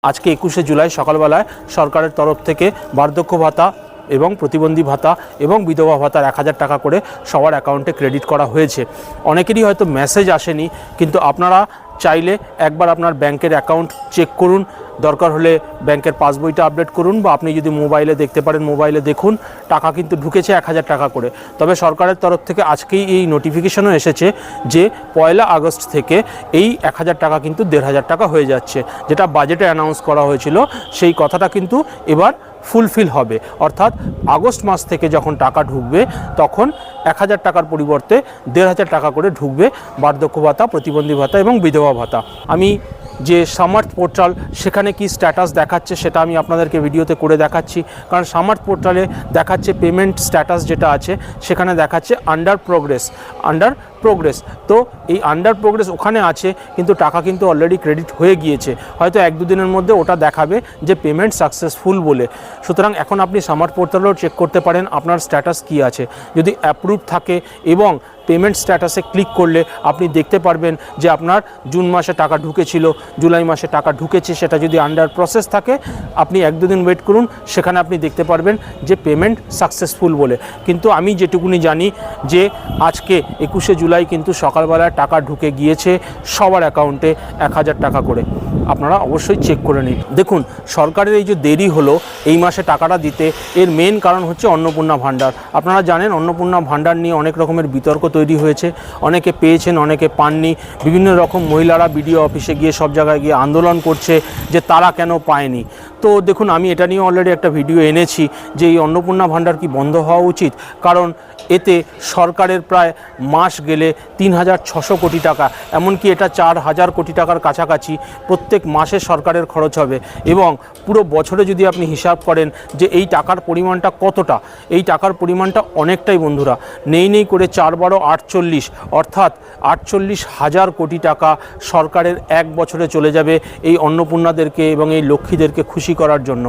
आज के 21 जुलाई सकालবেলায় সরকারের তরফ থেকে বার্ধক্য ভাতা এবং প্রতিবন্ধী ভাতা এবং বিধবা ভাতার 1000 টাকা করে সবার অ্যাকাউন্টে ক্রেডিট করা হয়েছে। অনেকেরই হয়তো মেসেজ আসেনি, কিন্তু আপনারা চাইলে একবার আপনার ব্যাংকের অ্যাকাউন্ট চেক করুন, দরকার হলে ব্যাংকের পাসবইটা আপডেট করুন, বা আপনি যদি মোবাইলে দেখতে পারেন মোবাইলে দেখুন। টাকা কিন্তু ঢুকেছে 1000 টাকা করে। তবে সরকারের তরফ থেকে আজকেই এই নোটিফিকেশনও এসেছে যে 1 আগস্ট থেকে এই 1000 টাকা কিন্তু 1500 টাকা হয়ে যাচ্ছে, যেটা বাজেটে অ্যানাউন্স করা হয়েছিল সেই কথাটা কিন্তু এবার ফুলফিল হবে। অর্থাৎ আগস্ট মাস থেকে যখন টাকা ঢুকবে তখন 1000 টাকার পরিবর্তে 1500 টাকা করে ঢুকবে বার্ধক্য ভাতা, প্রতিবন্ধী ভাতা এবং বিধবা ভাতা। আমি যে সামার্থ পোর্টাল সেখানে কি স্ট্যাটাস দেখাচ্ছে সেটা আমি আপনাদেরকে ভিডিওতে করে দেখাচ্ছি। কারণ সামার্থ পোর্টালে দেখাচ্ছে পেমেন্ট স্ট্যাটাস যেটা আছে সেখানে দেখাচ্ছে আন্ডার প্রোগ্রেস। তো এই আন্ডার প্রোগ্রেস ওখানে আছে, কিন্তু টাকা কিন্তু অলরেডি ক্রেডিট হয়ে গিয়েছে। হয়তো 1-2 দিনের মধ্যে ওটা দেখাবে যে পেমেন্ট সাকসেসফুল বলে। সুতরাং এখন আপনি সামার্থ পোর্টালেও চেক করতে পারেন আপনার স্ট্যাটাস কি আছে। যদি অ্যাপ্রুভ থাকে এবং পেমেন্ট স্ট্যাটাসে ক্লিক করলে আপনি দেখতে পারবেন যে আপনার জুন মাসে টাকা ঢুকেছিল, জুলাই মাসে টাকা ঢুকেছে। সেটা যদি আন্ডার প্রসেস থাকে আপনি 1-2 দিন ওয়েট করুন, সেখানে আপনি দেখতে পারবেন যে পেমেন্ট সাকসেসফুল বলে। কিন্তু আমি যেটুকুনি জানি যে আজকে 21 জুলাই কিন্তু সকালবেলায় টাকা ঢুকে গিয়েছে সবার অ্যাকাউন্টে 1000 টাকা করে। আপনারা অবশ্যই চেক করে নিন। দেখুন, সরকারের এই যে দেরি হলো এই মাসে টাকাটা দিতে, এর মেন কারণ হচ্ছে অন্নপূর্ণা ভাণ্ডার। আপনারা জানেন অন্নপূর্ণা ভাণ্ডার নিয়ে অনেক রকমের বিতর্ক তৈরি হয়েছে। অনেকে পেয়েছেন, অনেকে পাননি। বিভিন্ন রকম মহিলারা বিডিও অফিসে গিয়ে সব জায়গায় গিয়ে আন্দোলন করছে যে তারা কেন পায়নি। তো দেখুন, আমি এটা নিয়ে অলরেডি একটা ভিডিও এনেছি যে এই অন্নপূর্ণা ভাণ্ডার কি বন্ধ হওয়া উচিত। কারণ এতে সরকারের প্রায় মাস গেলে 3600 কোটি টাকা, এমনকি এটা 4000 কোটি টাকার কাছাকাছি প্রত্যেক মাসে সরকারের খরচ হবে। এবং পুরো বছরে যদি আপনি হিসাব করেন যে এই টাকার পরিমাণটা কতটা, এই টাকার পরিমাণটা অনেকটাই বন্ধুরা। নেই করে 4-12-48, অর্থাৎ 48,000 কোটি টাকা সরকারের এক বছরে চলে যাবে এই অন্নপূর্ণাদেরকে এবং এই লক্ষ্মীদেরকে খুশি করার জন্য।